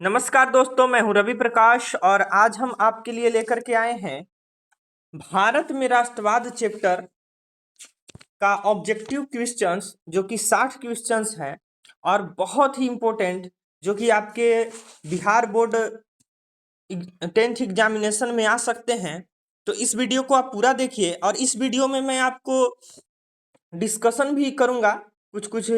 नमस्कार दोस्तों, मैं हूं रवि प्रकाश और आज हम आपके लिए लेकर के आए हैं भारत में राष्ट्रवाद चैप्टर का ऑब्जेक्टिव क्वेश्चंस जो कि 60 क्वेश्चंस हैं और बहुत ही इम्पोर्टेंट जो कि आपके बिहार बोर्ड 10th एग्जामिनेशन में आ सकते हैं। तो इस वीडियो को आप पूरा देखिए और इस वीडियो में मैं आपको डिस्कशन भी करूंगा कुछ कुछ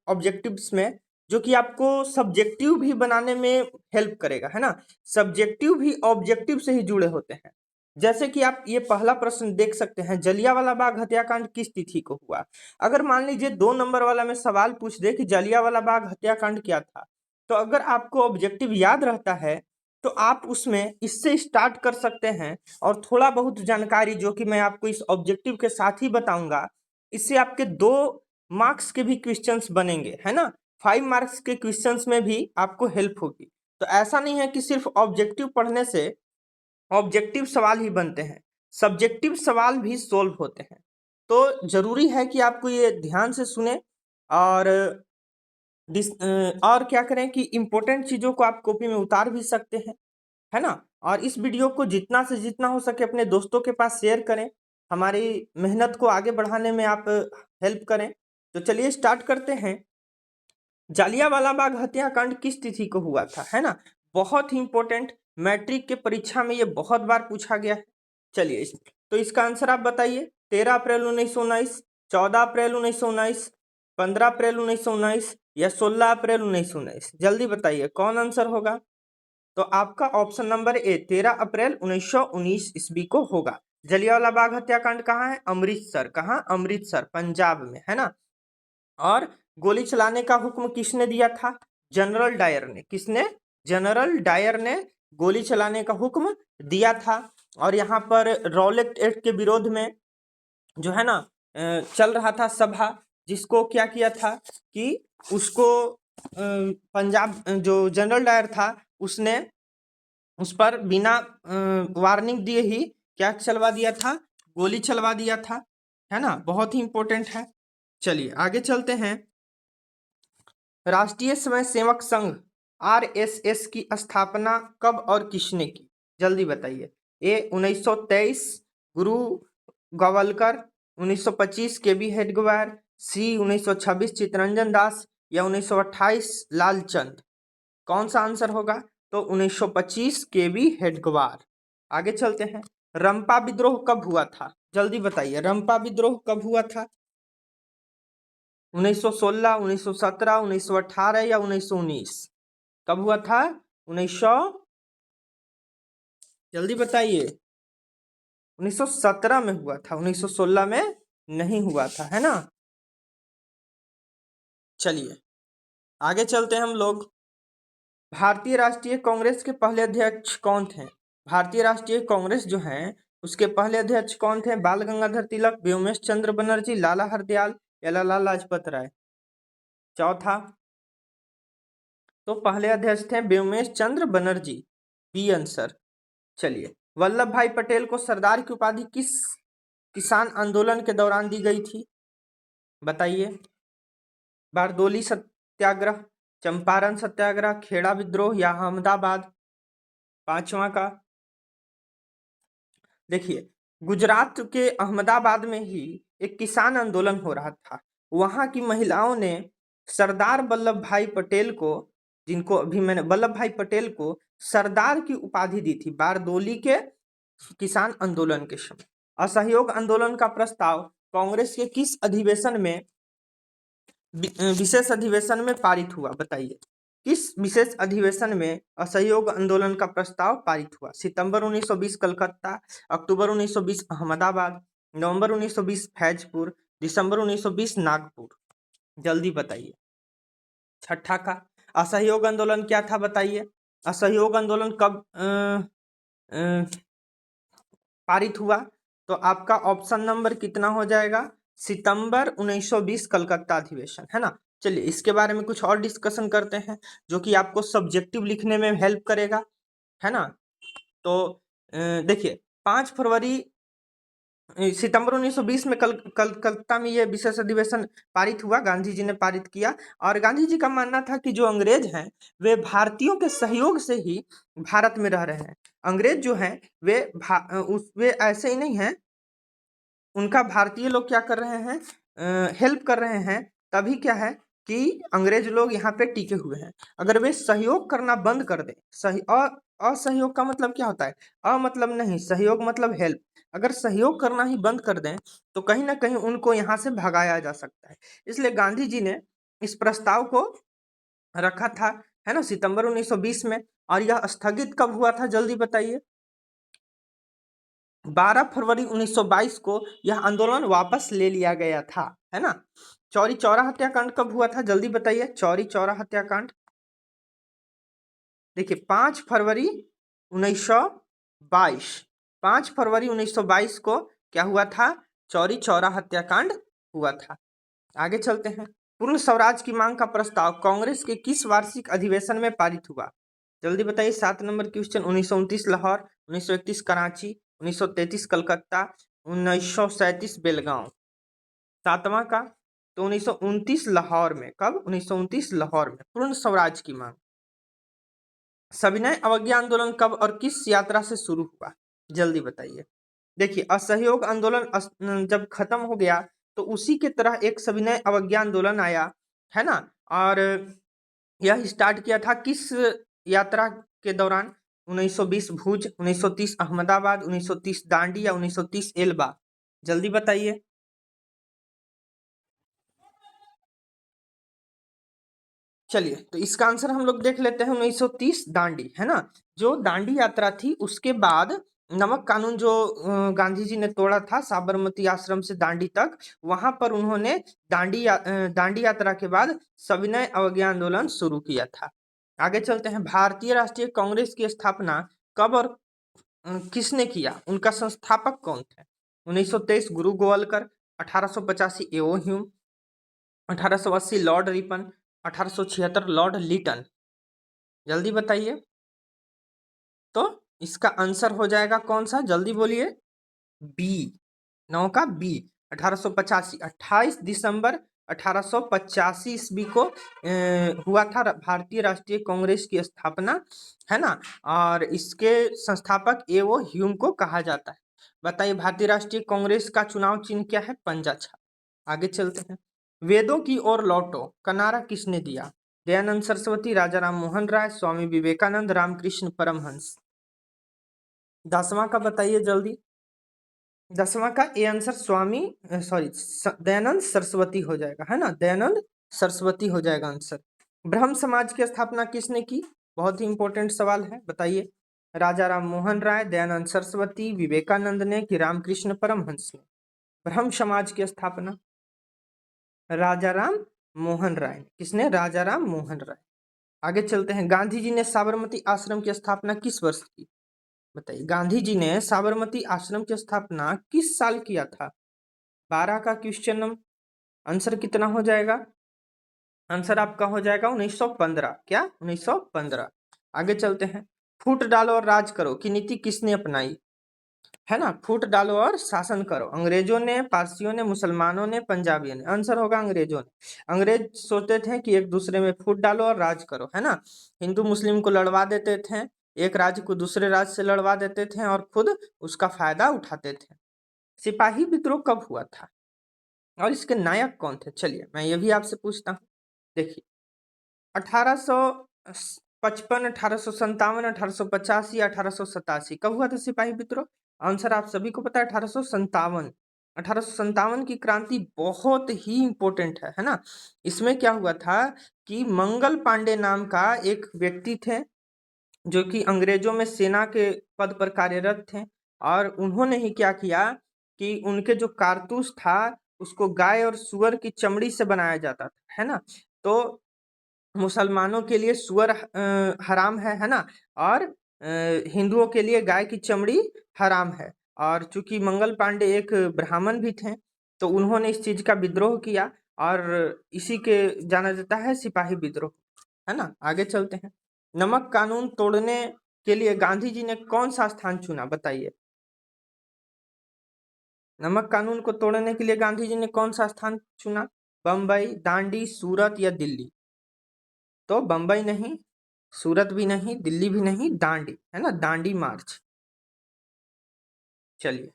ऑब्जेक्टिव्स में जो कि आपको सब्जेक्टिव भी बनाने में हेल्प करेगा, है ना। सब्जेक्टिव भी ऑब्जेक्टिव से ही जुड़े होते हैं। जैसे कि आप ये पहला प्रश्न देख सकते हैं, जलियांवाला बाग हत्याकांड किस तिथि को हुआ। अगर मान लीजिए 2 नंबर वाला में सवाल पूछ दे कि जलियांवाला बाग हत्याकांड क्या था, तो अगर आपको ऑब्जेक्टिव याद रहता है तो आप उसमें इससे स्टार्ट कर सकते हैं और थोड़ा बहुत जानकारी जो कि मैं आपको इस ऑब्जेक्टिव के साथ ही बताऊंगा, इससे आपके 2 मार्क्स के भी क्वेश्चंस बनेंगे, है ना। 5 मार्क्स के क्वेश्चंस में भी आपको हेल्प होगी। तो ऐसा नहीं है कि सिर्फ ऑब्जेक्टिव पढ़ने से ऑब्जेक्टिव सवाल ही बनते हैं, सब्जेक्टिव सवाल भी सोल्व होते हैं। तो जरूरी है कि आपको ये ध्यान से सुने और और क्या करें कि इम्पोर्टेंट चीजों को आप कॉपी में उतार भी सकते हैं, है ना। और इस वीडियो को जितना से जितना हो सके अपने दोस्तों के पास शेयर करें, हमारी मेहनत को आगे बढ़ाने में आप हेल्प करें। तो चलिए स्टार्ट करते हैं। जालियांवाला बाग हत्याकांड किस तिथि को हुआ था, है ना। बहुत ही इंपॉर्टेंट, मैट्रिक के परीक्षा में ये बहुत बार पूछा गया है। चलिए तो इसका आंसर आप बताइए। 13 अप्रैल 1919, 14 अप्रैल 1919, 15 अप्रैल 1919 या 16 अप्रैल 1919। जल्दी बताइए कौन आंसर होगा। तो आपका ऑप्शन नंबर ए 13 अप्रैल 1919 ईस्वी को होगा। जलियांवाला बाग हत्याकांड कहाँ है? अमृतसर। कहाँ? अमृतसर, पंजाब में, है ना। और गोली चलाने का हुक्म किसने दिया था? जनरल डायर ने। किसने? जनरल डायर ने गोली चलाने का हुक्म दिया था। और यहाँ पर रॉलेट एक्ट के विरोध में जो है ना चल रहा था सभा, जिसको क्या किया था कि उसको पंजाब जो जनरल डायर था उसने उस पर बिना वार्निंग दिए ही क्या चलवा दिया था? गोली चलवा दिया था, है ना। बहुत ही इंपॉर्टेंट है। चलिए आगे चलते हैं। राष्ट्रीय स्वयंसेवक संघ आरएसएस की स्थापना कब और किसने की? जल्दी बताइए। ए 1923 गुरु गोवलकर, 1925 के बी हेडगेवार, सी 1926 चित्तरंजन दास या 1928 लालचंद। कौन सा आंसर होगा? तो 1925 के बी हेडगेवार। आगे चलते हैं। रंपा विद्रोह कब हुआ था? जल्दी बताइए, रंपा विद्रोह कब हुआ था? 1916, 1917, 1918 या 1919? कब हुआ था? 1900, जल्दी बताइए। 1917 में हुआ था, 1916 में नहीं हुआ था, है ना। चलिए आगे चलते हैं हम लोग। भारतीय राष्ट्रीय कांग्रेस के पहले अध्यक्ष कौन थे? भारतीय राष्ट्रीय कांग्रेस जो है उसके पहले अध्यक्ष कौन थे? बाल गंगाधर तिलक, व्योमेश चंद्र बनर्जी, लाला हरदयाल या लाला लाजपत राय। चौथा, तो पहले अध्यक्ष थे व्योमेश चंद्र बनर्जी, बी आंसर। चलिए, वल्लभ भाई पटेल को सरदार की उपाधि किस किसान आंदोलन के दौरान दी गई थी? बताइए। बारदोली सत्याग्रह, चंपारण सत्याग्रह, खेड़ा विद्रोह या अहमदाबाद। पांचवा का देखिए, गुजरात के अहमदाबाद में ही एक किसान आंदोलन हो रहा था। वहां की महिलाओं ने सरदार वल्लभ भाई पटेल को, जिनको अभी मैंने वल्लभ भाई पटेल को सरदार की उपाधि दी थी बारदोली के किसान आंदोलन के समय। असहयोग आंदोलन का प्रस्ताव कांग्रेस के किस अधिवेशन में, विशेष अधिवेशन में पारित हुआ? बताइए, किस विशेष अधिवेशन में असहयोग आंदोलन का प्रस्ताव पारित हुआ? सितंबर 1920 कलकत्ता, अक्टूबर 1920 अहमदाबाद, नवंबर 1920 फैजपुर, दिसंबर 1920 नागपुर। जल्दी बताइए। छठा का असहयोग आंदोलन क्या था? बताइए। असहयोग आंदोलन कब पारित हुआ? तो आपका ऑप्शन नंबर कितना हो जाएगा? सितंबर 1920 कलकत्ता अधिवेशन, है ना। चलिए इसके बारे में कुछ और डिस्कशन करते हैं जो कि आपको सब्जेक्टिव लिखने में हेल्प करेगा, है ना। तो देखिए 5 फरवरी सितंबर 1920 में कलकत्ता में ये विशेष अधिवेशन पारित हुआ, गांधी जी ने पारित किया। और गांधी जी का मानना था कि जो अंग्रेज हैं वे भारतीयों के सहयोग से ही भारत में रह रहे हैं। अंग्रेज जो हैं वे ऐसे ही नहीं हैं, उनका भारतीय लोग क्या कर रहे हैं, हेल्प कर रहे हैं, तभी क्या है कि अंग्रेज लोग यहाँ पे टिके हुए हैं। अगर वे सहयोग करना बंद कर दें, असहयोग का मतलब क्या होता है, मतलब नहीं, सहयोग मतलब हेल्प, अगर सहयोग करना ही बंद कर दें तो कहीं ना कहीं उनको यहाँ से भगाया जा सकता है। इसलिए गांधी जी ने इस प्रस्ताव को रखा था, है ना, सितंबर 1920 में। और यह स्थगित कब हुआ था, जल्दी बताइए। 12 फरवरी 1922 को यह आंदोलन वापस ले लिया गया था, है ना। चौरी चौरा हत्याकांड कब हुआ था, जल्दी बताइए। चौरी चौरा हत्याकांड देखिए 5 फरवरी 1922, 5 फरवरी 1922 को क्या हुआ था, चौरी चौरा हत्याकांड हुआ था। आगे चलते हैं। पूर्ण स्वराज की मांग का प्रस्ताव कांग्रेस के किस वार्षिक अधिवेशन में पारित हुआ, जल्दी बताइए। 7 नंबर क्वेश्चन। 1929 लाहौर, 1931 कराची, 1933 कलकत्ता, 1937 बेलगांव। सातवां का तो 1929 लाहौर में, कब, 1929 लाहौर में पूर्ण स्वराज की मांग। सविनय अवज्ञा आंदोलन कब और किस यात्रा से शुरू हुआ, जल्दी बताइए। देखिए असहयोग आंदोलन जब खत्म हो गया तो उसी के तरह एक सविनय अवज्ञा आंदोलन आया, है ना। और यह स्टार्ट किया था किस यात्रा के दौरान, 1920 भुज, 1930 अहमदाबाद, 1930 दांडी या 1930 एल्बा, जल्दी बताइए। चलिए तो इसका आंसर हम लोग देख लेते हैं, 1930 दांडी, है ना। जो दांडी यात्रा थी उसके बाद नमक कानून जो गांधी जी ने तोड़ा था साबरमती आश्रम से दांडी तक, वहां पर उन्होंने दांडी यात्रा के बाद सविनय अवज्ञा आंदोलन शुरू किया था। आगे चलते हैं। भारतीय राष्ट्रीय कांग्रेस की स्थापना कब और किसने किया, उनका संस्थापक कौन थे। 1923 Guru Golwalkar, 1885 A O Hume, 1880 Lord Ripon, 1876 Lord Lytton, जल्दी बताइए। तो इसका आंसर हो जाएगा कौन सा, जल्दी बोलिए। बी, 9 का बी, 1885, 28 दिसंबर 1885 ईस्वी को हुआ था भारतीय राष्ट्रीय कांग्रेस की स्थापना, है ना। और इसके संस्थापक एओ ह्यूम को कहा जाता है। बताइए भारतीय राष्ट्रीय कांग्रेस का चुनाव चिन्ह क्या है, पंजा छाप। आगे चलते हैं। वेदों की ओर लौटो का नारा किसने दिया, दयानंद सरस्वती, राजा राम मोहन राय, स्वामी विवेकानंद, रामकृष्ण परमहंस। 10वां का बताइए जल्दी। 10वां का A answer Swami sorry Dayanand Saraswati हो जाएगा, है ना, दयानंद सरस्वती हो जाएगा आंसर। ब्रह्म समाज की स्थापना किसने की, बहुत ही इंपॉर्टेंट सवाल है, बताइए। राजा राम मोहन राय, दयानंद सरस्वती, विवेकानंद ने कि रामकृष्ण परमहंस ने। ब्रह्म समाज की स्थापना राजा राम मोहन राय, किसने, राजा राम मोहन राय। आगे चलते हैं। गांधी जी ने साबरमती आश्रम की स्थापना किस वर्ष की, बताइए। गांधी जी ने साबरमती आश्रम की स्थापना किस साल किया था, 12 का क्वेश्चन। आंसर कितना हो जाएगा, आंसर आपका हो जाएगा 1915, क्या, 1915। आगे चलते हैं। फूट डालो और राज करो की नीति किसने अपनाई, है ना। फूट डालो और शासन करो, अंग्रेजों ने, पारसियों ने, मुसलमानों ने, पंजाबियों ने। आंसर होगा अंग्रेजों ने। अंग्रेज सोचते थे कि एक दूसरे में फूट डालो और राज करो, है ना। हिंदू मुस्लिम को लड़वा देते थे, एक राज्य को दूसरे राज्य से लड़वा देते थे और खुद उसका फायदा उठाते थे। सिपाही विद्रोह कब हुआ था और इसके नायक कौन थे, चलिए मैं ये भी आपसे पूछता हूँ। देखिए 1855, 1857, 1885 या 1887 कब हुआ था सिपाही विद्रोह, आंसर आप सभी को पता है 1857। 1857 की क्रांति बहुत ही इंपॉर्टेंट है ना। इसमें क्या हुआ था कि मंगल पांडे नाम का एक व्यक्ति थे जो कि अंग्रेजों में सेना के पद पर कार्यरत थे, और उन्होंने ही क्या किया कि उनके जो कारतूस था उसको गाय और सुअर की चमड़ी से बनाया जाता था, है ना। तो मुसलमानों के लिए सुअर हराम है ना। और हिंदुओं के लिए गाय की चमड़ी हराम है। और चूंकि मंगल पांडे एक ब्राह्मण भी थे तो उन्होंने इस चीज का विद्रोह किया, और इसी के जाना जाता है सिपाही विद्रोह, है ना। आगे चलते हैं। नमक कानून तोड़ने के लिए गांधी जी ने कौन सा स्थान चुना, बताइए। नमक कानून को तोड़ने के लिए गांधी जी ने कौन सा स्थान चुना? बम्बई, दांडी, सूरत या दिल्ली? तो बम्बई नहीं, सूरत भी नहीं, दिल्ली भी नहीं, दांडी, है ना, दांडी मार्च। चलिए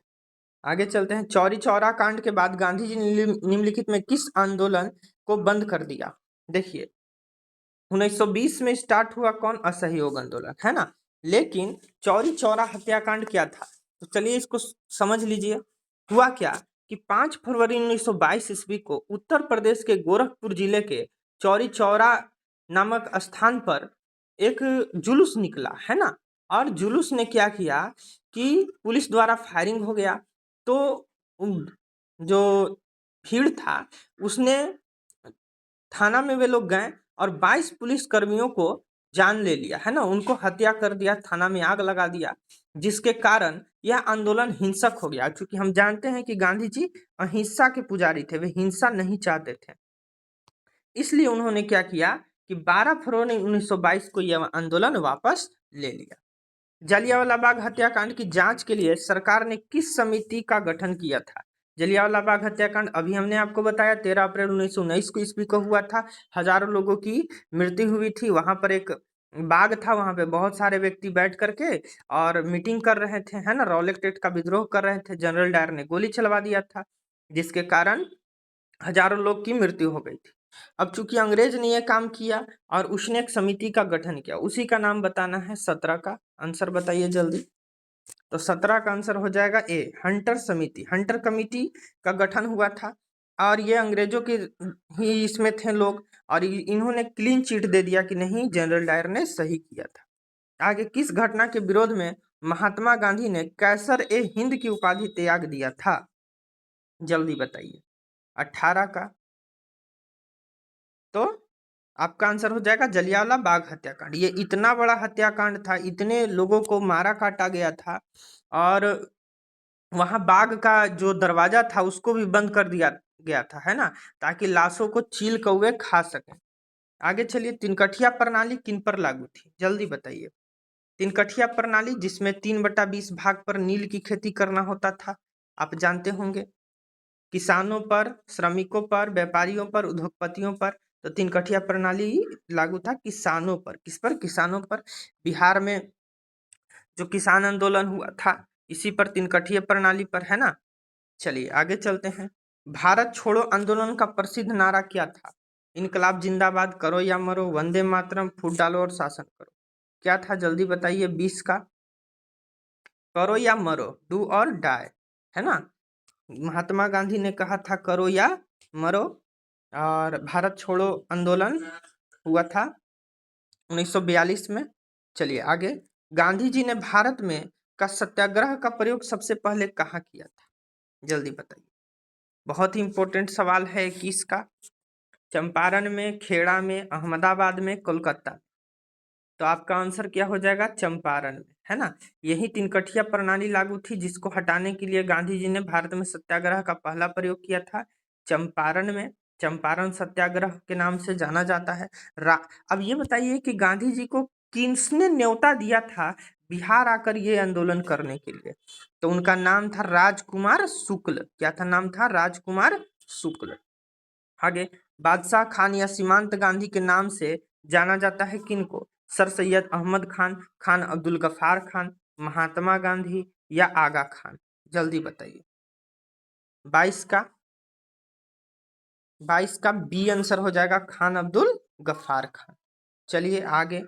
आगे चलते हैं। चौरी चौरा कांड के बाद गांधी जी ने निम्नलिखित में किस आंदोलन को बंद कर दिया? देखिए 1920 में स्टार्ट हुआ कौन? असहयोग आंदोलन, है ना। लेकिन चौरी चौरा हत्याकांड क्या था? तो चलिए इसको समझ लीजिए। हुआ क्या कि 5 फरवरी 1922 ईस्वी को उत्तर प्रदेश के गोरखपुर जिले के चौरी चौरा नामक स्थान पर एक जुलूस निकला, है ना। और जुलूस ने क्या किया कि पुलिस द्वारा फायरिंग हो गया। तो जो भीड़ था उसने थाना में वे लोग गए और 22 पुलिस कर्मियों को जान ले लिया, है ना, उनको हत्या कर दिया, थाना में आग लगा दिया, जिसके कारण यह आंदोलन हिंसक हो गया। क्योंकि हम जानते हैं कि गांधी जी अहिंसा के पुजारी थे, वे हिंसा नहीं चाहते थे। इसलिए उन्होंने क्या किया कि 12 फरवरी 1922 को यह आंदोलन वापस ले लिया। जलियांवाला बाग हत्याकांड की जांच के लिए सरकार ने किस समिति का गठन किया था? जलियांवाला बाग हत्याकांड अभी हमने आपको बताया 13 अप्रैल 1919 को ईस्वी को हुआ था। हजारों लोगों की मृत्यु हुई थी। वहां पर एक बाग था, वहां पे बहुत सारे व्यक्ति बैठ करके और मीटिंग कर रहे थे, है ना, रॉलेट एक्ट का विद्रोह कर रहे थे। जनरल डायर ने गोली चलवा दिया था, जिसके कारण हजारों लोग की मृत्यु हो गई थी। अब चूंकि अंग्रेज ने यह काम किया और उसने एक समिति का गठन किया, उसी का नाम बताना है। 17 का आंसर बताइए जल्दी। तो 17 का आंसर हो जाएगा ए, हंटर समिति। हंटर कमेटी का गठन हुआ था और ये अंग्रेजों के ही इसमें थे लोग, और इन्होंने क्लीन चिट दे दिया कि नहीं, जनरल डायर ने सही किया था। आगे, किस घटना के विरोध में महात्मा गांधी ने कैसर ए हिंद की उपाधि त्याग दिया था? जल्दी बताइए। 18 का। तो आपका आंसर हो जाएगा जलियांवाला बाग हत्याकांड। ये इतना बड़ा हत्याकांड था, इतने लोगों को मारा काटा गया था, और वहां बाग का जो दरवाजा था उसको भी बंद कर दिया गया था, है ना, ताकि लाशों को चील कौवे खा सके। आगे चलिए, तिनकठिया प्रणाली किन पर लागू थी? जल्दी बताइए। तिनकठिया प्रणाली, जिसमें 3/20 भाग पर नील की खेती करना होता था, आप जानते होंगे। किसानों पर, श्रमिकों पर, व्यापारियों पर, उद्योगपतियों पर। तो तिनकठिया प्रणाली लागू था किसानों पर। किस पर? किसानों पर। बिहार में जो किसान आंदोलन हुआ था इसी पर, तिनकठिया प्रणाली पर, है ना। चलिए आगे चलते हैं। भारत छोड़ो आंदोलन का प्रसिद्ध नारा क्या था? इनकलाब जिंदाबाद, करो या मरो, वंदे मातरम, फूट डालो और शासन करो। क्या था जल्दी बताइए। 20 का। करो या मरो, डू और डाई, है ना। महात्मा गांधी ने कहा था करो या मरो, और भारत छोड़ो आंदोलन हुआ था 1942 में। चलिए आगे, गांधी जी ने भारत में का सत्याग्रह का प्रयोग सबसे पहले कहाँ किया था? जल्दी बताइए। बहुत ही इंपॉर्टेंट सवाल है 21 का। चंपारण में, खेड़ा में, अहमदाबाद में, कोलकाता। तो आपका आंसर क्या हो जाएगा? चंपारण में, है ना। यही तिनकठिया प्रणाली लागू थी, जिसको हटाने के लिए गांधी जी ने भारत में सत्याग्रह का पहला प्रयोग किया था, चंपारण में। चंपारण सत्याग्रह के नाम से जाना जाता है। अब ये बताइए कि गांधी जी को किसने न्योता दिया था बिहार आकर ये आंदोलन करने के लिए? तो उनका नाम था राजकुमार शुक्ल। क्या था? नाम था राजकुमार शुक्ल। आगे, बादशाह खान या सीमांत गांधी के नाम से जाना जाता है किनको? सर सैयद अहमद खान, खान अब्दुल गफार खान, महात्मा गांधी या आगा खान? जल्दी बताइए। 22 का। 22 का बी आंसर हो जाएगा, खान अब्दुल गफार खान। चलिए आगे,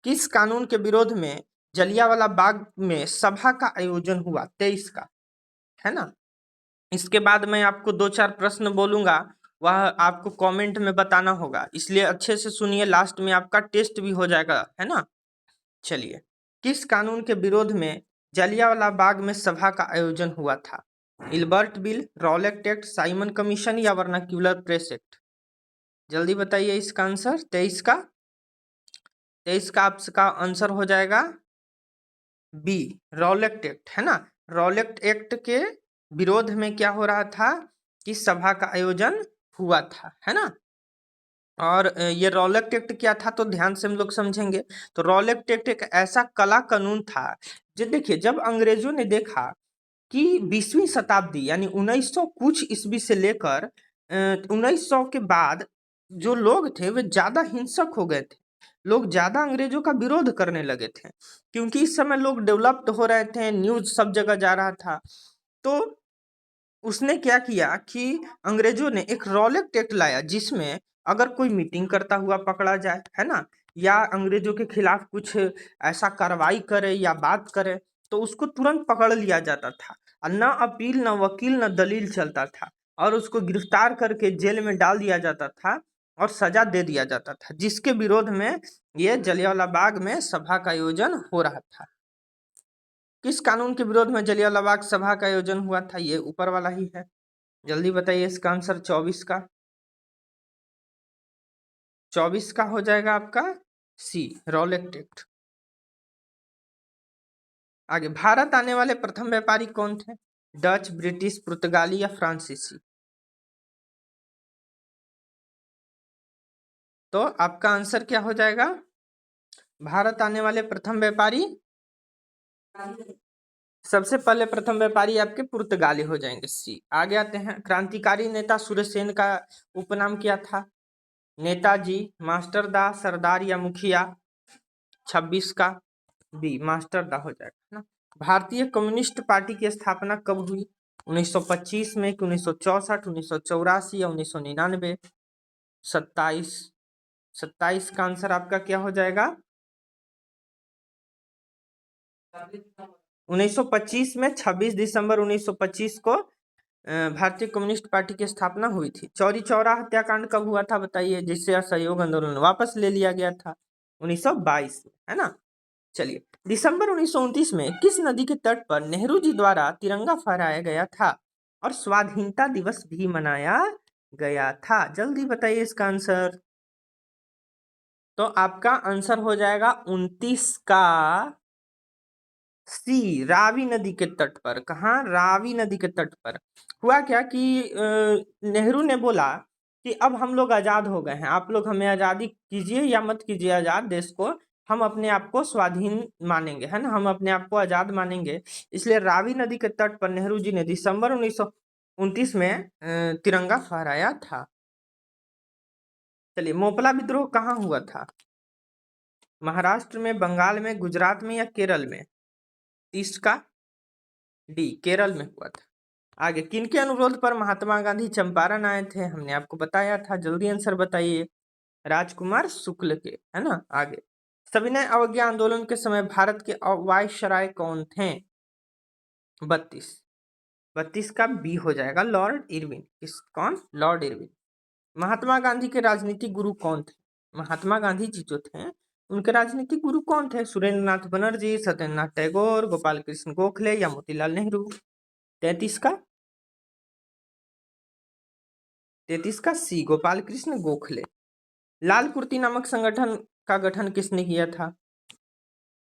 किस कानून के विरोध में जलियांवाला बाग में सभा का आयोजन हुआ? 23 का, है ना। इसके बाद मैं आपको 2-4 प्रश्न बोलूंगा, वह आपको कमेंट में बताना होगा, इसलिए अच्छे से सुनिए, लास्ट में आपका टेस्ट भी हो जाएगा, है ना। चलिए, किस कानून के विरोध में जलियांवाला बाग में सभा का आयोजन हुआ था? Ilbert bill, Rowlatt act, Simon commission या वर्नाक्यूलर प्रेस एक्ट? जल्दी बताइए इसका आंसर। 23 का। 23 का आपका आंसर हो जाएगा बी, रॉलेट एक्ट, है ना। रॉलेट एक्ट के विरोध में क्या हो रहा था कि सभा का आयोजन हुआ था, है ना। और ये रॉलेट एक्ट क्या था, तो ध्यान से हम लोग समझेंगे। तो रॉलेट एक्ट एक ऐसा कला कानून था जो, देखिए, जब अंग्रेजों ने देखा कि 20वीं शताब्दी यानी 1900 कुछ ईस्वी से लेकर 1900 के बाद जो लोग थे वे ज्यादा हिंसक हो गए थे। लोग ज्यादा अंग्रेजों का विरोध करने लगे थे, क्योंकि इस समय लोग डेवलप्ड हो रहे थे, न्यूज सब जगह जा रहा था। तो उसने क्या किया कि अंग्रेजों ने एक रॉलेट एक्ट लाया, जिसमें अगर कोई मीटिंग करता हुआ पकड़ा जाए, है ना, या अंग्रेजों के खिलाफ कुछ ऐसा कार्रवाई करे या बात करे, तो उसको तुरंत पकड़ लिया जाता था। और न अपील, न वकील, न दलील चलता था, और उसको गिरफ्तार करके जेल में डाल दिया जाता था और सजा दे दिया जाता था, जिसके विरोध में ये जलियांवाला बाग में सभा का आयोजन हो रहा था। किस कानून के विरोध में जलियांवाला बाग सभा का आयोजन हुआ था? ये ऊपर वाला ही है। जल्दी बताइए इसका आंसर। 24 का 24 का हो जाएगा आपका सी, रॉलेट एक्ट। आगे, भारत आने वाले प्रथम व्यापारी कौन थे? डच, ब्रिटिश, पुर्तगाली या फ्रांसीसी? तो आपका आंसर क्या हो जाएगा? भारत आने वाले प्रथम व्यापारी, सबसे पहले प्रथम व्यापारी आपके पुर्तगाली हो जाएंगे, सी। आगे आते हैं, क्रांतिकारी नेता सूर्यसेन का उपनाम क्या था? नेताजी, मास्टरदा, सरदार या मुखिया? 26 का बी, मास्टरदा हो जाएगा ना। भारतीय कम्युनिस्ट पार्टी की स्थापना कब हुई? 1925 में कि 1964, 1984 या 1999? 27। 27 का आंसर आपका क्या हो जाएगा? 1925 में 26 दिसंबर 1925 को भारतीय कम्युनिस्ट पार्टी की स्थापना हुई थी। चौरी चौरा हत्याकांड कब हुआ था बताइए, जिससे असहयोग आंदोलन वापस ले लिया गया था? 1922 में, है ना। चलिए, दिसंबर 1929 में किस नदी के तट पर नेहरू जी द्वारा तिरंगा फहराया गया था और स्वाधीनता दिवस भी मनाया गया था? जल्दी बताइए इसका आंसर। तो आपका आंसर हो जाएगा 29 का सी, रावी नदी के तट पर। कहाँ? रावी नदी के तट पर। हुआ क्या कि नेहरू ने बोला कि अब हम लोग आजाद हो गए हैं, आप लोग हमें आजादी कीजिए या मत कीजिए आजाद देश को, हम अपने आप को स्वाधीन मानेंगे, है ना, हम अपने आप को आजाद मानेंगे। इसलिए रावी नदी के तट पर नेहरू जी ने दिसंबर 1929 में तिरंगा फहराया था। चलिए, मोपला विद्रोह कहाँ हुआ था? महाराष्ट्र में, बंगाल में, गुजरात में या केरल में? 30 का डी, केरल में हुआ था। आगे, किनके अनुरोध पर महात्मा गांधी चंपारण आए थे? हमने आपको बताया था, जल्दी आंसर बताइए। राजकुमार शुक्ल के, है ना। आगे, सविनय अवज्ञा आंदोलन के समय भारत के वायसराय कौन थे? 32। 32 का बी हो जाएगा, लॉर्ड इरविन। कौन? Lord Irwin. महात्मा गांधी के राजनीतिक गुरु कौन थे? महात्मा गांधी जी जो थे, उनके राजनीतिक गुरु कौन थे? सुरेंद्र नाथ बनर्जी, सत्येंद्रनाथ टैगोर, गोपाल कृष्ण गोखले या मोतीलाल नेहरू? 33 का 33 का सी, गोपाल कृष्ण गोखले। लाल कुर्ती नामक संगठन का गठन किसने किया था?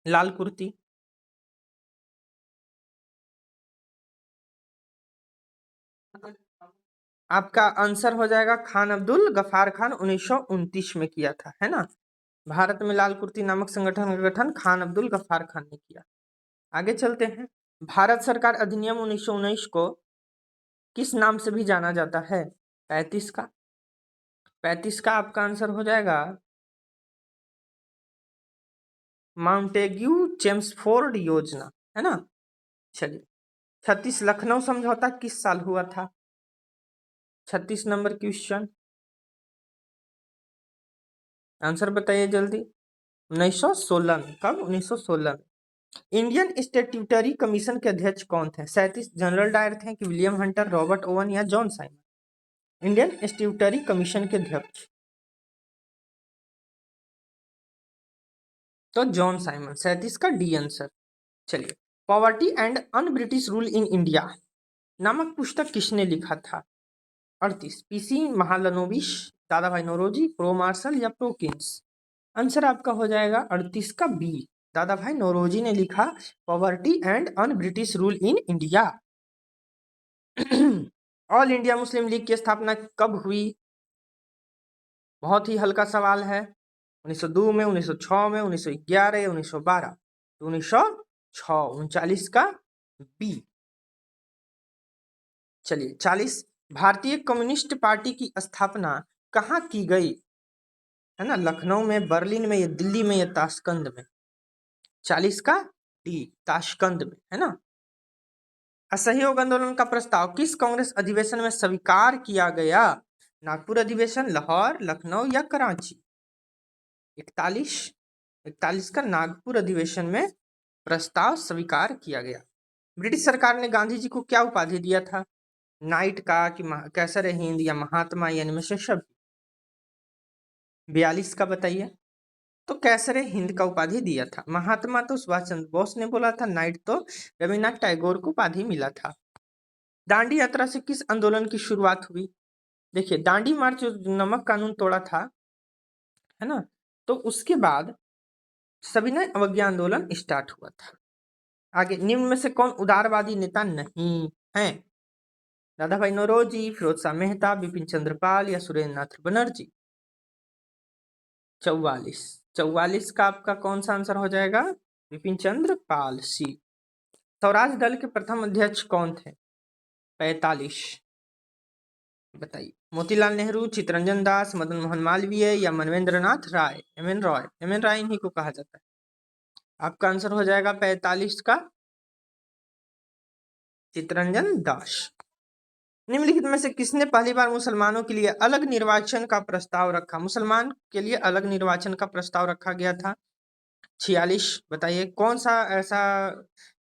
लाल कुर्ती। आपका आंसर हो जाएगा खान अब्दुल गफार खान, 1929 में किया था, है ना। भारत में लाल कुर्ती नामक संगठन का गठन खान अब्दुल गफार खान ने किया। आगे चलते हैं, भारत सरकार अधिनियम 1919 को किस नाम से भी जाना जाता है? 35 का 35 का आपका आंसर हो जाएगा माउंटेग्यू चेम्सफोर्ड योजना, है ना। चलिए, 36 लखनऊ समझौता किस साल हुआ था? 36 नंबर क्वेश्चन, आंसर बताइए जल्दी। 1916 में। कब? 1916 में। इंडियन स्टैट्यूटरी कमीशन के अध्यक्ष कौन थे? 37 जनरल डायर थे कि विलियम हंटर, रॉबर्ट ओवन या John Simon? Indian statutory commission के अध्यक्ष तो जॉन साइमन, 37 का डी आंसर। चलिए, poverty and un British rule in India नामक पुस्तक किसने लिखा था? 38 पीसी महालनोबिश, दादा भाई नौरोजी, प्रो मार्शल या प्रोकिंस? आंसर आपका हो जाएगा 38 का बी, दादा भाई नौरोजी ने लिखा poverty and un British rule in India. All India Muslim league की स्थापना कब हुई? बहुत ही हल्का सवाल है। 1902 में, 1906 में, 1911 या 1912? 1906, 39 का बी। चलिए 40, भारतीय कम्युनिस्ट पार्टी की स्थापना कहाँ की गई? है ना, लखनऊ में, बर्लिन में, या दिल्ली में, या ताशकंद में? 40 का डी, ताशकंद में, है ना। असहयोग आंदोलन का प्रस्ताव किस कांग्रेस अधिवेशन में स्वीकार किया गया? नागपुर अधिवेशन, लाहौर, लखनऊ या कराची? 41, 41 का नागपुर अधिवेशन में प्रस्ताव स्वीकार किया गया। ब्रिटिश सरकार ने गांधी जी को क्या उपाधि दिया था? नाइट का, कि कैसर हिंद, या महात्मा, या इनमें से सब? 42 का बताइए। तो कैसर हिंद का उपाधि दिया था। महात्मा तो सुभाष चंद्र बोस ने बोला था, नाइट तो रविन्द्रनाथ टैगोर को उपाधि मिला था। दांडी यात्रा से किस आंदोलन की शुरुआत हुई? देखिए, दांडी मार्च जो नमक कानून तोड़ा था, है ना, तो उसके बाद सविनय अवज्ञा आंदोलन स्टार्ट हुआ था। आगे, निम्न में से कौन उदारवादी नेता नहीं है? दादा भाई नौरोजी, फिरोज शाह मेहता, बिपिन चंद्र पाल, या सुरेंद्र नाथ बनर्जी? 44, 44 का आपका कौन सा आंसर हो जाएगा? बिपिन चंद्र पाल, सी। स्वराज दल के प्रथम अध्यक्ष कौन थे? 45, बताइए। मोतीलाल नेहरू, चित्तरंजन दास, मदन मोहन मालवीय, या मनवेंद्र नाथ राय? एम एन राय इन्हीं को कहा जाता है। आपका आंसर हो जाएगा 45 का चित्तरंजन दास। निम्नलिखित में से किसने पहली बार मुसलमानों के लिए अलग निर्वाचन का प्रस्ताव रखा? मुसलमान के लिए अलग निर्वाचन का प्रस्ताव रखा गया था। 46, बताइए कौन सा ऐसा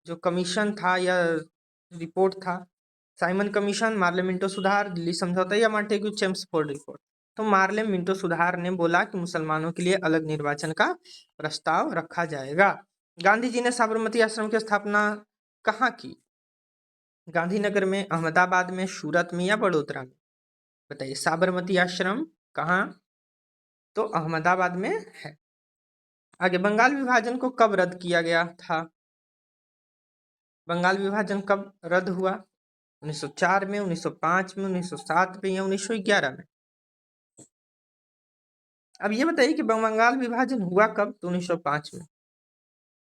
जो कमीशन था या रिपोर्ट था? साइमन कमीशन, मार्ले मिंटो सुधार, दिल्ली समझौता, या मॉन्टेग्यू चेम्सफोर्ड रिपोर्ट? तो मार्ले मिंटो सुधार ने बोला कि मुसलमानों के लिए अलग निर्वाचन का प्रस्ताव रखा जाएगा। गांधी जी ने साबरमती आश्रम की स्थापना कहाँ की? गांधीनगर में, अहमदाबाद में, सूरत में, या बड़ोदरा में? बताइए, साबरमती आश्रम कहाँ? तो अहमदाबाद में है। आगे, बंगाल विभाजन को कब रद्द किया गया था? बंगाल विभाजन कब रद्द हुआ? 1904 में, 1905 में, 1907 में, या 1911 में? अब ये बताइए कि बंगाल विभाजन हुआ कब? तो 1905 में।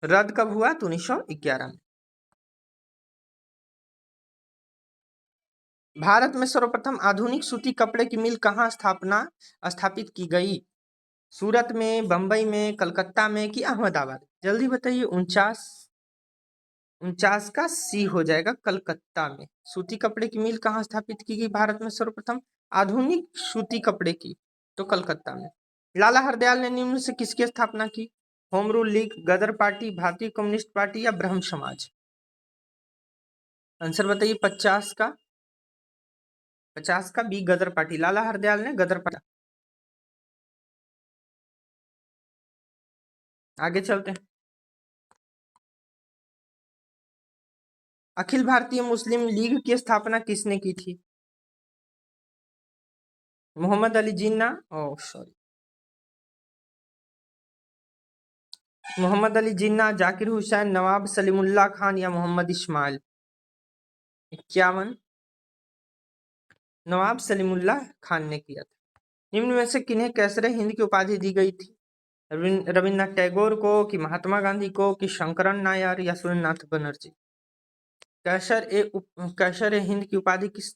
रद्द कब हुआ? तो 1911 में। भारत में सर्वप्रथम आधुनिक सूती कपड़े की मिल कहाँ स्थापित की गई? सूरत में, बंबई में, कलकत्ता में, कि अहमदाबाद? जल्दी बताइए। 49, 49 का सी हो जाएगा, कलकत्ता में। सूती कपड़े की मिल कहाँ स्थापित की गई भारत में सर्वप्रथम? आधुनिक सूती कपड़े की, तो कलकत्ता में। लाला हरदयाल ने निम्न से किसकी स्थापना की? होम रूल लीग, गदर पार्टी, भारतीय कम्युनिस्ट पार्टी, या ब्रह्म समाज? आंसर बताइए। 50 का बी, गदर पार्टी। लाला हरदयाल ने गदर पार्टी। आगे चलते हैं। अखिल भारतीय मुस्लिम लीग की स्थापना किसने की थी? मोहम्मद अली जिन्ना, सॉरी, मोहम्मद अली जिन्ना, जाकिर हुसैन, नवाब सलीमुल्लाह खान, या मोहम्मद इस्माइल? 51, नवाब सलीमुल्लाह खान ने किया था। निम्न में से किन्हें कैसर हिंद की उपाधि दी गई थी? रविन्द्रनाथ टैगोर को, कि महात्मा गांधी को, कि शंकरन नायर, या सुरेंद्रनाथ बनर्जी? कैसर हिंद की उपाधि किस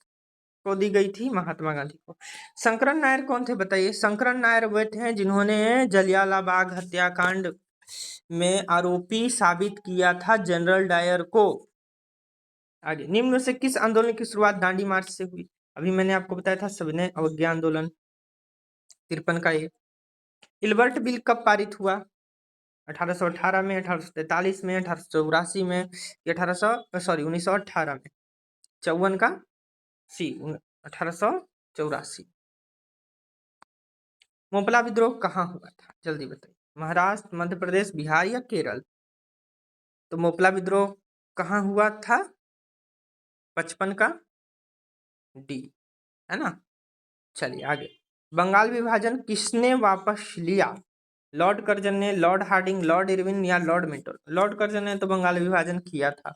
को दी गई थी? महात्मा गांधी को। शंकरन नायर कौन थे बताइए? शंकरन नायर वे थे जिन्होंने जलियांवाला बाग हत्याकांड में आरोपी साबित किया था जनरल डायर को। आगे, निम्न में से किस आंदोलन की शुरुआत दांडी मार्च से हुई? अभी मैंने आपको बताया था सविनय अवज्ञा आंदोलन, 53 का ये। इल्बर्ट बिल कब पारित हुआ? 1818 में, 1843 में, 1884 में, 1918 में? 54 का सी, 1884। मोपला विद्रोह कहाँ हुआ था? जल्दी बताइए। महाराष्ट्र, मध्य प्रदेश, बिहार, या केरल? तो मोपला विद्रोह कहाँ हुआ था? 55 का डी, है ना। चलिए आगे, बंगाल विभाजन किसने वापस लिया? लॉर्ड कर्जन ने, लॉर्ड हार्डिंग, लॉर्ड इरविन, या लॉर्ड मिंटो? लॉर्ड कर्जन ने तो बंगाल विभाजन किया था।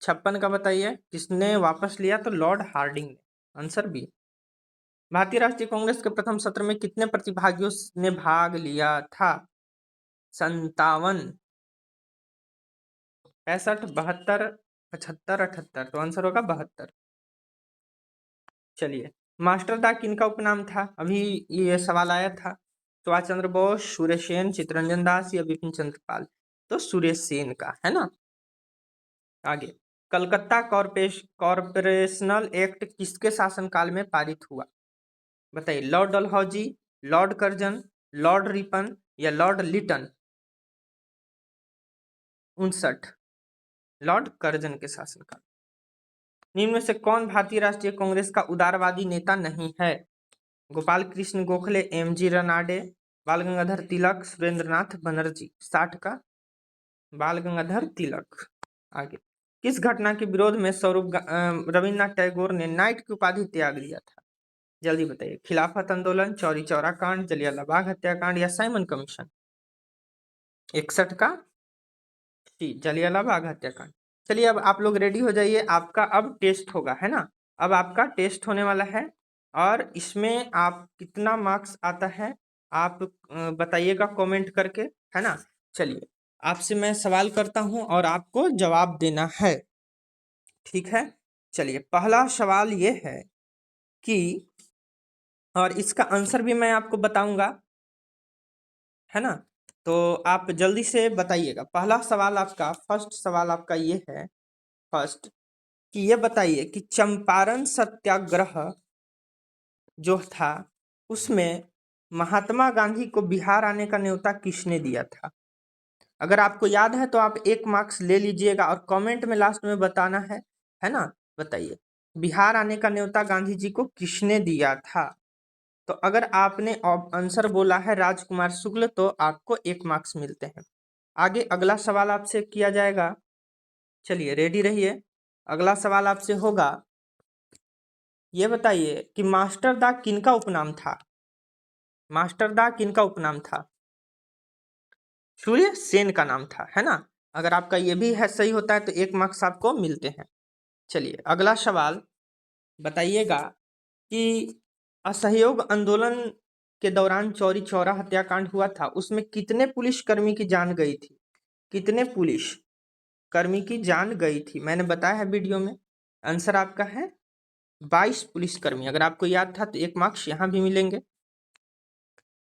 56 का बताइए किसने वापस लिया? तो लॉर्ड हार्डिंग ने। Answer B. भारतीय राष्ट्रीय कांग्रेस के प्रथम सत्र में कितने प्रतिभागियों ने भाग लिया था? 57, 65, 72, 75, 78? तो आंसर होगा 72। चलिए, मास्टरदा किनका उपनाम था? अभी ये सवाल आया था। सुभाष चंद्र बोस, सूर्यसेन, चित्तरंजन दास या बिपिन चंद्र पाल? तो सूर्यसेन का, है ना। आगे, कलकत्ता कॉरपोरेशनल एक्ट किसके शासनकाल में पारित हुआ? बताइए, Lord Dalhousie, Lord Curzon, Lord Ripon या लॉर्ड लिटन? 59, लॉर्ड कर्जन के शासनकाल। निम्न में से कौन भारतीय राष्ट्रीय कांग्रेस का उदारवादी नेता नहीं है? गोपाल कृष्ण गोखले, एमजी रनाडे, बाल गंगाधर तिलक, सुरेंद्रनाथ बनर्जी? 60 का बाल गंगाधर तिलक। आगे, किस घटना के विरोध में रविन्द्रनाथ टैगोर ने नाइट की उपाधि त्याग दिया था? जल्दी बताइए, खिलाफत आंदोलन, चौरी चौरा कांड, जलियांवाला बाग हत्याकांड या साइमन कमीशन? 61 का जलियांवाला बाग हत्याकांड। चलिए, अब आप लोग रेडी हो जाइए, आपका अब टेस्ट होगा, है ना। अब आपका टेस्ट होने वाला है और इसमें आप कितना मार्क्स आता है आप बताइएगा कमेंट करके, है ना। चलिए, आपसे मैं सवाल करता हूं और आपको जवाब देना है, ठीक है। चलिए, पहला सवाल ये है कि, और इसका आंसर भी मैं आपको बताऊंगा, है ना। तो आप जल्दी से बताइएगा। पहला सवाल आपका, फर्स्ट सवाल आपका ये है, फर्स्ट, कि ये बताइए कि चंपारण सत्याग्रह जो था उसमें महात्मा गांधी को बिहार आने का न्योता किसने दिया था? अगर आपको याद है तो आप 1 मार्क्स ले लीजिएगा और कमेंट में लास्ट में बताना है ना। बताइए, बिहार आने का न्योता गांधी जी को किसने दिया था? तो अगर आपने आंसर बोला है राजकुमार शुक्ल तो आपको 1 मार्क्स मिलते हैं। आगे अगला सवाल आपसे किया जाएगा। चलिए, रेडी रहिए। अगला सवाल आपसे होगा, ये बताइए कि मास्टरदा किनका उपनाम था? मास्टरदा किनका उपनाम था? सूर्यसेन का नाम था, है ना। अगर आपका ये भी है सही होता है तो 1 मार्क्स आपको मिलते हैं। चलिए, अगला सवाल बताइएगा कि असहयोग आंदोलन के दौरान चौरी चौरा हत्याकांड हुआ था, उसमें कितने पुलिसकर्मी की जान गई थी? कितने पुलिसकर्मी की जान गई थी? मैंने बताया है वीडियो में। आंसर आपका है 22 पुलिसकर्मी। अगर आपको याद था तो 1 मार्क्स यहाँ भी मिलेंगे।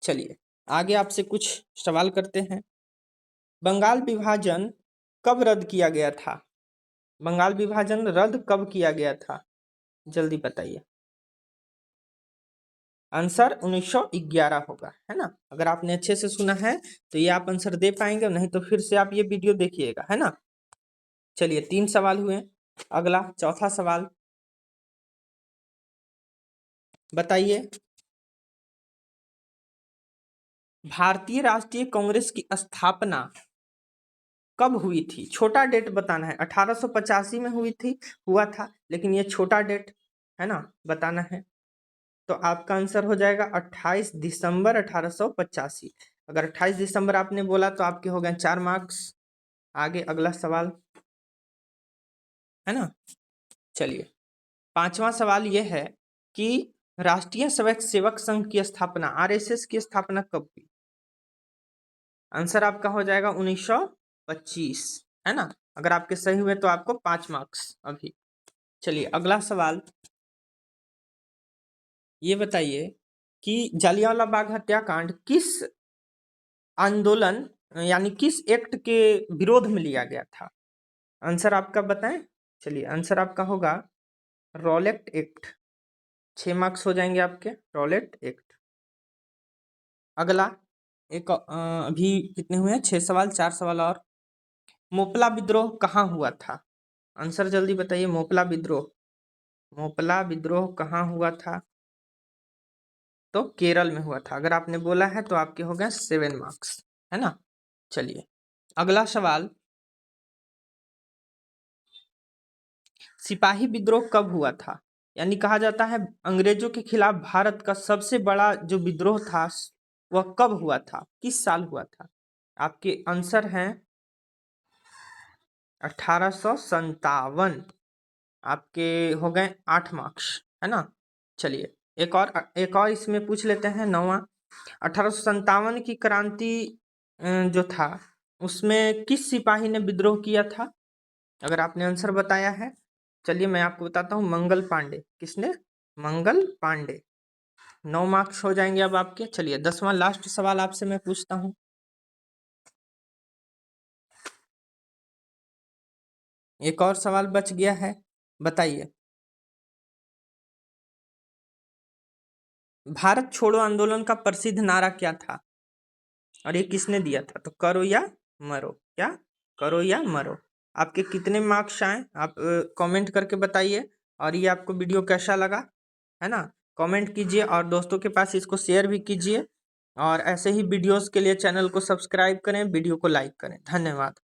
चलिए, आगे आपसे कुछ सवाल करते हैं। बंगाल विभाजन कब रद्द किया गया था? बंगाल विभाजन रद्द कब किया गया था? जल्दी बताइए। आंसर 1911 होगा, है ना। अगर आपने अच्छे से सुना है तो ये आप आंसर दे पाएंगे, नहीं तो फिर से आप ये वीडियो देखिएगा, है ना। चलिए, 3 सवाल हुए। अगला चौथा सवाल बताइए, भारतीय राष्ट्रीय कांग्रेस की स्थापना कब हुई थी? छोटा डेट बताना है। 1885 में हुआ था, लेकिन ये छोटा डेट है ना, बताना है। तो आपका आंसर हो जाएगा 28 दिसंबर 1885। अगर 28 दिसंबर आपने बोला तो आपके हो गए 4 मार्क्स। आगे अगला सवाल, है ना। चलिए, 5वां सवाल यह है कि राष्ट्रीय स्वयं सेवक संघ की स्थापना, आरएसएस की स्थापना कब हुई? आंसर आपका हो जाएगा 1925, है ना। अगर आपके सही हुए तो आपको 5 मार्क्स अभी। चलिए, अगला सवाल ये बताइए कि जलियांवाला बाग हत्याकांड किस आंदोलन यानी किस एक्ट के विरोध में लिया गया था? आंसर आपका बताएं। चलिए, आंसर आपका होगा रॉलेट एक्ट। 6 मार्क्स हो जाएंगे आपके, रॉलेट एक्ट। अगला एक अभी कितने हुए हैं? 6 सवाल, 4 सवाल और। मोपला विद्रोह कहाँ हुआ था? आंसर जल्दी बताइए। मोपला विद्रोह कहाँ हुआ था? तो केरल में हुआ था। अगर आपने बोला है तो आपके हो गए 7 मार्क्स, है ना। चलिए, अगला सवाल, सिपाही विद्रोह कब हुआ था? यानी कहा जाता है अंग्रेजों के खिलाफ भारत का सबसे बड़ा जो विद्रोह था वह कब हुआ था, किस साल हुआ था? आपके आंसर हैं 1857। आपके हो गए 8 मार्क्स, है ना। चलिए, एक और इसमें पूछ लेते हैं, 9वां। 1857 की क्रांति जो था उसमें किस सिपाही ने विद्रोह किया था? अगर आपने आंसर बताया है, चलिए मैं आपको बताता हूँ, मंगल पांडे। किसने? मंगल पांडे। 9 मार्क्स हो जाएंगे अब आपके। चलिए 10वां लास्ट सवाल आपसे मैं पूछता हूँ। एक और सवाल बच गया है, बताइए। भारत छोड़ो आंदोलन का प्रसिद्ध नारा क्या था और ये किसने दिया था? तो करो या मरो। क्या? करो या मरो। आपके कितने मार्क्स आए आप कमेंट करके बताइए। और ये आपको वीडियो कैसा लगा, है ना? कमेंट कीजिए और दोस्तों के पास इसको शेयर भी कीजिए। और ऐसे ही वीडियोस के लिए चैनल को सब्सक्राइब करें, वीडियो को लाइक करें। धन्यवाद।